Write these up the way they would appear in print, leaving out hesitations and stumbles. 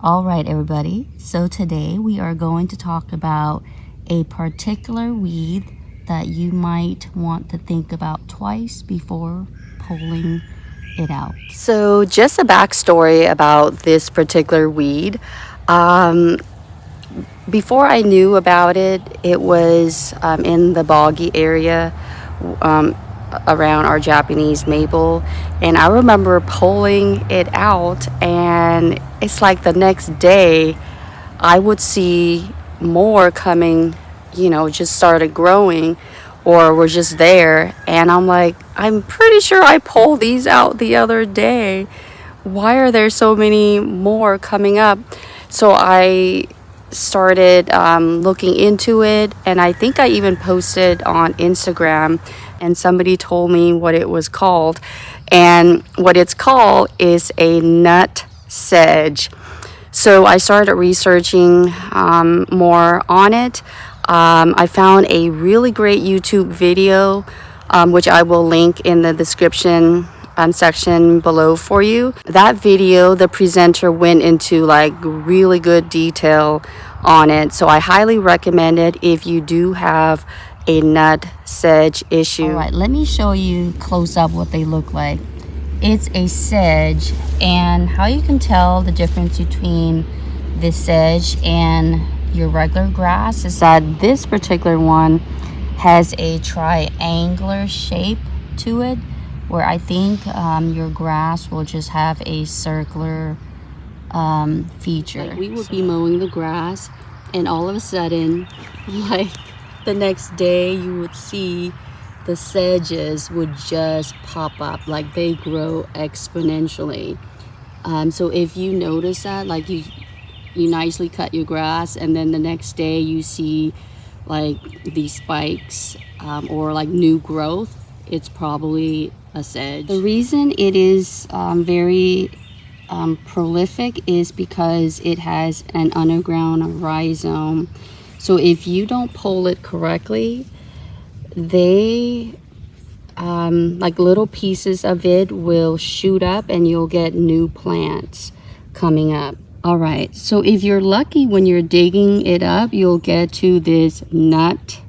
All right, everybody. So today we are going to talk about a particular weed that you might want to think about twice before pulling it out. So just a backstory about this particular weed. Before I knew about it, it was in the boggy area around our Japanese maple. And I remember pulling it out, and it's like the next day I would see more coming, just started growing or were just there. And I'm like, I'm pretty sure I pulled these out the other day. Why are there so many more coming up? So I started looking into it, and I think I even posted on Instagram, and somebody told me what it was called. And what it's called is a Nutsedge. So I started researching more on it. I found a really great YouTube video, which I will link in the description section below for you. That video, the presenter went into like really good detail on it. So I highly recommend it if you do have a Nutsedge issue. All right, let me show you close up what they look like. It's a sedge, and how you can tell the difference between this sedge and your regular grass is that this particular one has a triangular shape to it, where I think your grass will just have a circular feature. Like we would be mowing the grass, and all of a sudden, like the next day, you would see the sedges would just pop up, like they grow exponentially. So if you notice that, like you nicely cut your grass, and then the next day you see like these spikes or like new growth, it's probably a sedge. The reason it is very prolific is because it has an underground rhizome. So if you don't pull it correctly, they like little pieces of it will shoot up, and you'll get new plants coming up. All right, so if you're lucky, when you're digging it up, you'll get to this nut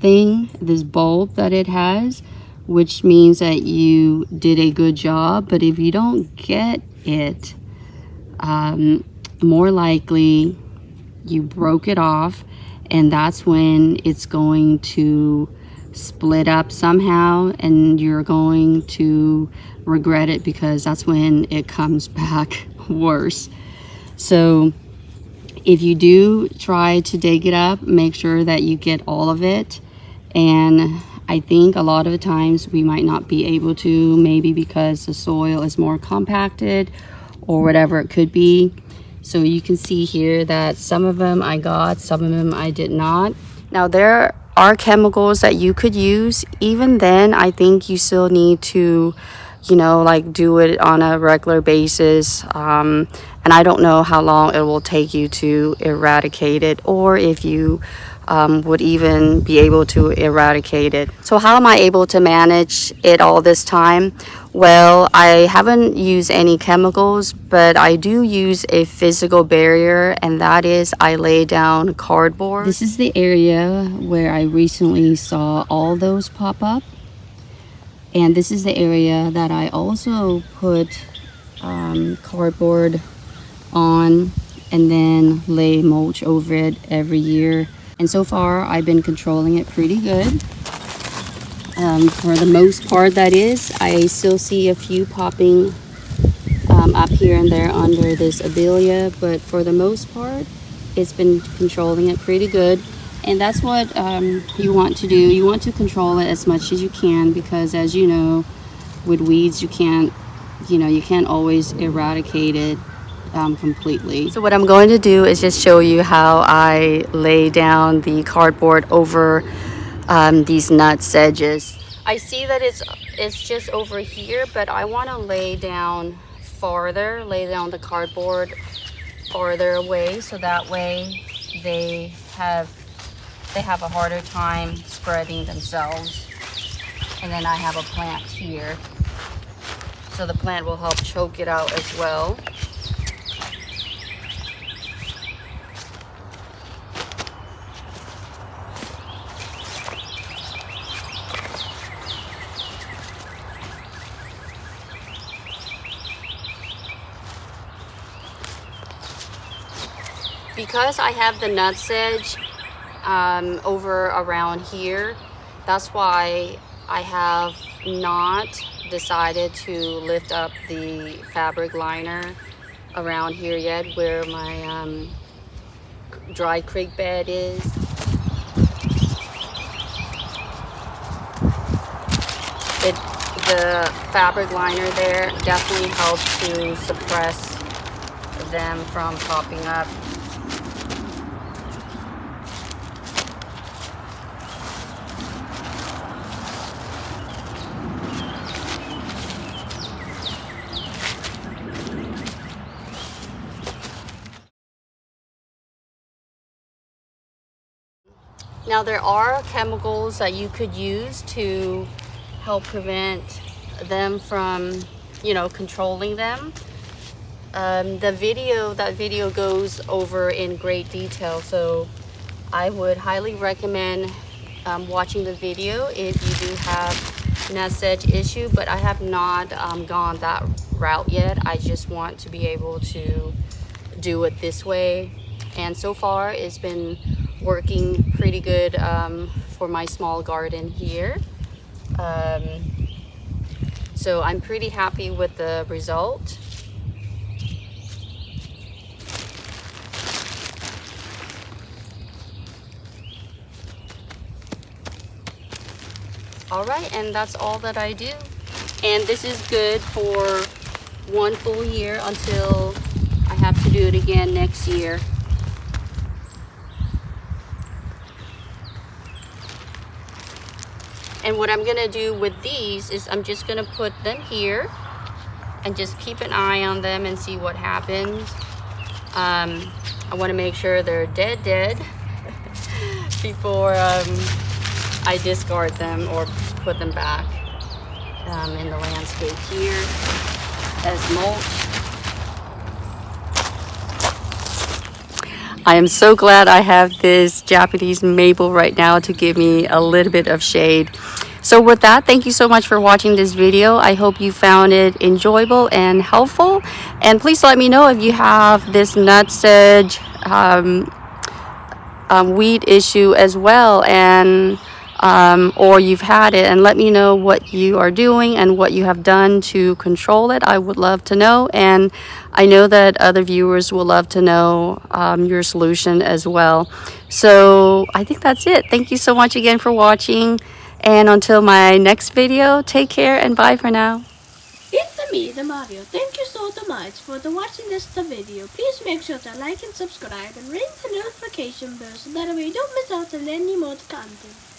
thing, this bulb that it has, which means that you did a good job. But if you don't get it, more likely you broke it off, and that's when it's going to split up somehow, and you're going to regret it, because that's when it comes back worse. So if you do try to dig it up, make sure that you get all of it. And I think a lot of the times we might not be able to, maybe because the soil is more compacted or whatever it could be. So you can see here that some of them I got, some of them I did not. Now there are chemicals that you could use. Even then, I think you still need to, like do it on a regular basis. And I don't know how long it will take you to eradicate it, or if you would even be able to eradicate it. So how am I able to manage it all this time? Well, I haven't used any chemicals, but I do use a physical barrier, and that is I lay down cardboard. This is the area where I recently saw all those pop up. And this is the area that I also put cardboard on, and then lay mulch over it every year. And so far, I've been controlling it pretty good. For the most part, that is. I still see a few popping up here and there under this abelia, but for the most part, it's been controlling it pretty good. And that's what you want to do. You want to control it as much as you can, because as you know, with weeds, you can't always eradicate it completely. So what I'm going to do is just show you how I lay down the cardboard over these nutsedges. I see that it's just over here, but I want to lay down the cardboard farther away, so that way they have a harder time spreading themselves. And then I have a plant here, so the plant will help choke it out as well. because I have the nutsedge over around here, that's why I have not decided to lift up the fabric liner around here yet, where my dry creek bed is. The fabric liner there definitely helps to suppress them from popping up. Now there are chemicals that you could use to help prevent them from, you know, controlling them. That video goes over in great detail, so I would highly recommend watching the video if you do have nutsedge issue, but I have not gone that route yet. I just want to be able to do it this way, and so far it's been working pretty good for my small garden here. So I'm pretty happy with the result. All right, and that's all that I do. And this is good for 1 full year until I have to do it again next year. And what I'm gonna do with these is I'm just gonna put them here and just keep an eye on them and see what happens. I wanna make sure they're dead before I discard them or put them back in the landscape here as mulch. I am so glad I have this Japanese maple right now to give me a little bit of shade. So with that, thank you so much for watching this video. I hope you found it enjoyable and helpful. And please let me know if you have this nutsedge weed issue as well, and or you've had it, and let me know what you are doing and what you have done to control it. I would love to know, and I know that other viewers will love to know your solution as well. So I think that's it. Thank you so much again for watching, and until my next video, take care and bye for now. It's me, the Mario. Thank you so much for watching this video. Please make sure to like and subscribe and ring the notification bell so that way you don't miss out on any more content.